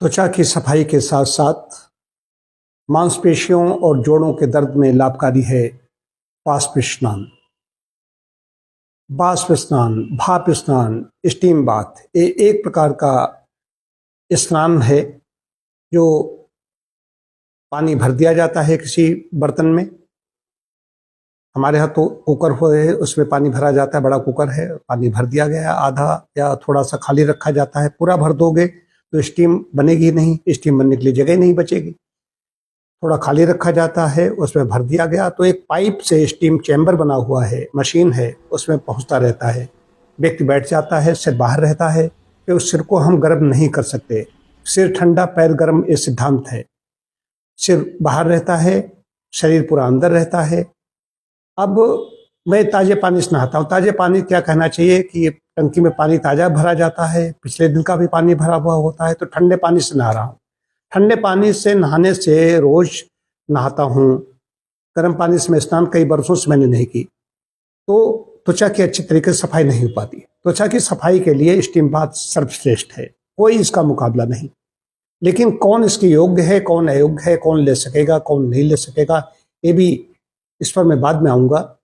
त्वचा की सफाई के साथ साथ मांसपेशियों और जोड़ों के दर्द में लाभकारी है वाष्प स्नान। वाष्प स्नान, भाप स्नान, स्टीम बाथ ये एक प्रकार का स्नान है जो पानी भर दिया जाता है किसी बर्तन में। हमारे यहाँ तो कुकर है, उसमें पानी भरा जाता है, बड़ा कुकर है, पानी भर दिया गया, आधा या थोड़ा सा खाली रखा जाता है। पूरा भर दोगे तो स्टीम बनेगी नहीं, स्टीम बनने के लिए जगह नहीं बचेगी। थोड़ा खाली रखा जाता है, उसमें भर दिया गया तो एक पाइप से स्टीम चैम्बर बना हुआ है, मशीन है, उसमें पहुंचता रहता है। व्यक्ति बैठ जाता है, सिर बाहर रहता है कि उस सिर को हम गर्म नहीं कर सकते। सिर ठंडा पैर गर्म, ये सिद्धांत है। सिर बाहर रहता है, शरीर पूरा अंदर रहता है। अब मैं ताजे पानी से नहाता हूँ। ताजे पानी क्या कहना चाहिए कि ये टंकी में पानी ताजा भरा जाता है, पिछले दिन का भी पानी भरा हुआ होता है, तो ठंडे पानी से नहा रहा हूँ। ठंडे पानी से नहाने से रोज नहाता हूँ। गर्म पानी से मैं स्नान कई वर्षों से मैंने नहीं की, तो त्वचा की अच्छी तरीके से सफाई नहीं हो पाती। त्वचा की सफाई के लिए स्टीम बाथ सर्वश्रेष्ठ है, कोई इसका मुकाबला नहीं। लेकिन कौन इसके योग्य है, कौन अयोग्य है, कौन ले सकेगा, कौन नहीं ले सकेगा, ये भी इस पर मैं बाद में आऊँगा।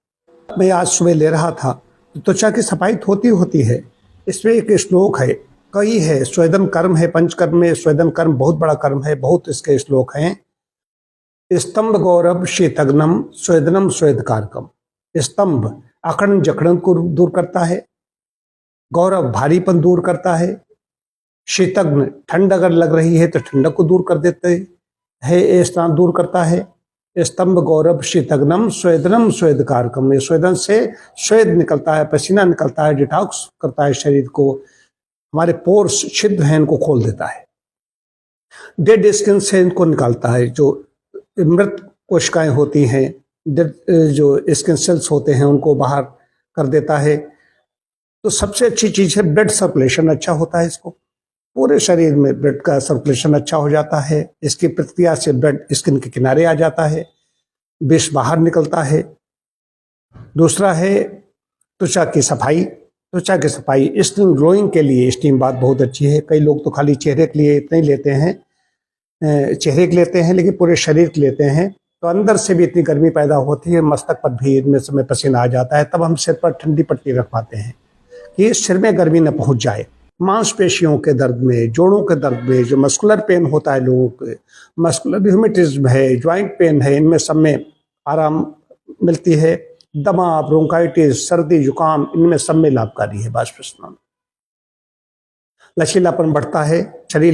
मैं आज सुबह ले रहा था, त्वचा की सफाई होती है। इसमें एक श्लोक है, कई है, स्वेदन कर्म है, पंचकर्म में स्वेदन कर्म बहुत बड़ा कर्म है, बहुत इसके श्लोक हैं। स्तंभ गौरव शीतग्नम स्वेदनम स्वेदकारकम। स्तंभ अकड़न जकड़न को दूर करता है, गौरव भारीपन दूर करता है, शीतग्न ठंड अगर लग रही है तो ठंडक को दूर कर देते है, ये स्नान दूर करता है। स्तंभ गौरव शीतग्नम स्वेदनम स्वेदकारकम। ये स्वेदन से स्वेद निकलता है, पसीना निकलता है, डिटॉक्स करता है शरीर को, हमारे पोर्स छिद्र हैं इनको खोल देता है। डेड स्किन से इनको निकालता है, जो मृत कोशिकाएं होती हैं, जो स्किन सेल्स होते हैं उनको बाहर कर देता है। तो सबसे अच्छी चीज है ब्लड सर्कुलेशन अच्छा होता है, इसको पूरे शरीर में ब्लड का सर्कुलेशन अच्छा हो जाता है। इसकी प्रतिक्रिया से ब्लड स्किन के किनारे आ जाता है, विष बाहर निकलता है। दूसरा है त्वचा की सफाई। त्वचा की सफाई स्किन ग्लोइंग के लिए स्टीम बाथ बहुत अच्छी है। कई लोग तो खाली चेहरे के लिए इतने ही लेते हैं, चेहरे के लेते हैं, लेकिन पूरे शरीर के लेते हैं तो अंदर से भी इतनी गर्मी पैदा होती है, मस्तक पर भी इनमें समय पसीना आ जाता है। तब हम सिर पर ठंडी पट्टी रख पाते हैं कि सिर में गर्मी न पहुंच जाए। मांसपेशियों के दर्द में, जोड़ों के दर्द में, जो मस्कुलर पेन होता है लोगों को, मस्कुलर रूमेटिज्म है, ज्वाइंट पेन है, इनमें सब में आराम मिलती है। दमा, ब्रोंकाइटिस, सर्दी जुकाम, इनमें सब में लाभकारी है वाष्प स्नान। लचीलापन बढ़ता है, शरीर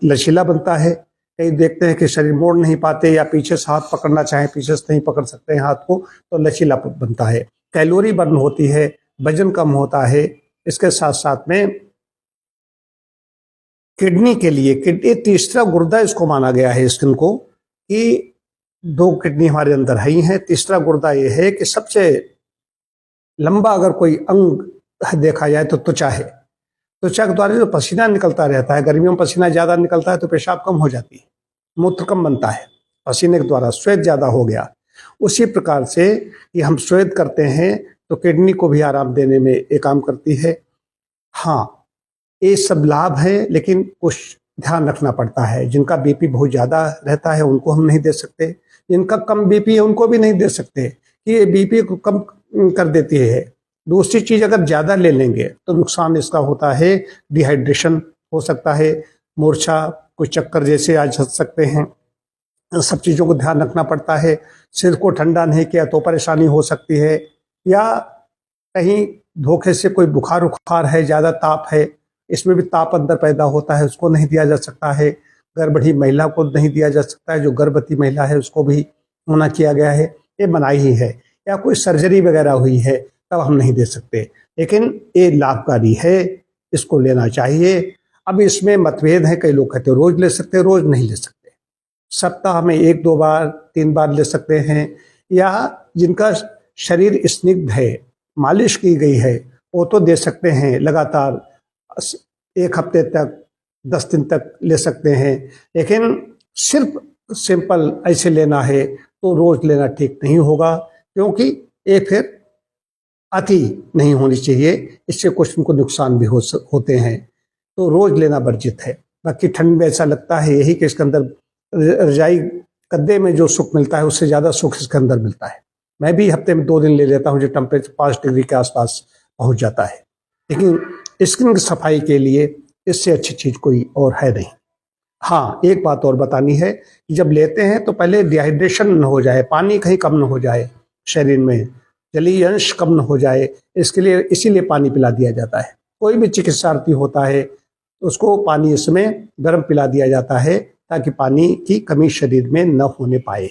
लचीला बनता है। कई देखते हैं कि शरीर मोड़ नहीं पाते या पीछे से हाथ पकड़ना चाहें, पीछे से नहीं पकड़ सकते हैं हाथ को, तो लचीलापन बनता है। कैलोरी बर्न होती है, वजन कम होता है। इसके साथ साथ में किडनी के लिए, किडनी तीसरा गुर्दा इसको माना गया है स्किन को, कि दो किडनी हमारे अंदर ही हैं, तीसरा गुर्दा ये है कि सबसे लंबा अगर कोई अंग देखा जाए तो त्वचा है। त्वचा के द्वारा जो पसीना निकलता रहता है, गर्मियों में पसीना ज्यादा निकलता है तो पेशाब कम हो जाती है, मूत्र कम बनता है, पसीने के द्वारा स्वेद ज्यादा हो गया। उसी प्रकार से कि हम स्वेद करते हैं तो किडनी को भी आराम देने में ये काम करती है। हाँ, ये सब लाभ है, लेकिन कुछ ध्यान रखना पड़ता है। जिनका बीपी बहुत ज्यादा रहता है उनको हम नहीं दे सकते, जिनका कम बीपी है उनको भी नहीं दे सकते कि ये बीपी को कम कर देती है। दूसरी चीज, अगर ज्यादा ले लेंगे तो नुकसान इसका होता है, डिहाइड्रेशन हो सकता है, मूर्छा, कोई चक्कर जैसे आ सकते हैं। सब चीजों को ध्यान रखना पड़ता है। सिर को ठंडा नहीं किया तो परेशानी हो सकती है, या कहीं धोखे से कोई बुखार उखार है, ज्यादा ताप है, इसमें भी ताप अंदर पैदा होता है, उसको नहीं दिया जा सकता है। गर्भवती महिला को नहीं दिया जा सकता है, जो गर्भवती महिला है उसको भी मना किया गया है, ये मनाही ही है। या कोई सर्जरी वगैरह हुई है तब हम नहीं दे सकते, लेकिन ये लाभकारी है, इसको लेना चाहिए। अब इसमें मतभेद है, कई लोग कहते हैं रोज ले सकते हैं, रोज नहीं ले सकते, सप्ताह में 1-2 बार 3 बार ले सकते हैं। या जिनका शरीर स्निग्ध है, मालिश की गई है, वो तो दे सकते हैं लगातार 1 हफ्ते तक, 10 दिन तक ले सकते हैं। लेकिन सिर्फ सिंपल ऐसे लेना है तो रोज लेना ठीक नहीं होगा, क्योंकि ये फिर अति नहीं होनी चाहिए, इससे कुछ उनको नुकसान भी होते हैं, तो रोज लेना वर्जित है। बाकी ठंड में ऐसा लगता है यही कि इसके अंदर रजाई गद्दे में जो सुख मिलता है उससे ज़्यादा सुख इसके अंदर मिलता है। मैं भी हफ्ते में 2 दिन ले लेता हूँ जो टेम्परेचर 5 डिग्री के आसपास पहुँच जाता है, लेकिन स्किन की सफाई के लिए इससे अच्छी चीज़ कोई और है नहीं। हाँ, एक बात और बतानी है कि जब लेते हैं तो पहले डिहाइड्रेशन न हो जाए, पानी कहीं कम न हो जाए, शरीर में जलीय अंश कम न हो जाए, इसके लिए इसीलिए पानी पिला दिया जाता है। कोई भी चिकित्सार्थी होता है तो उसको पानी इसमें गर्म पिला दिया जाता है ताकि पानी की कमी शरीर में न होने पाए।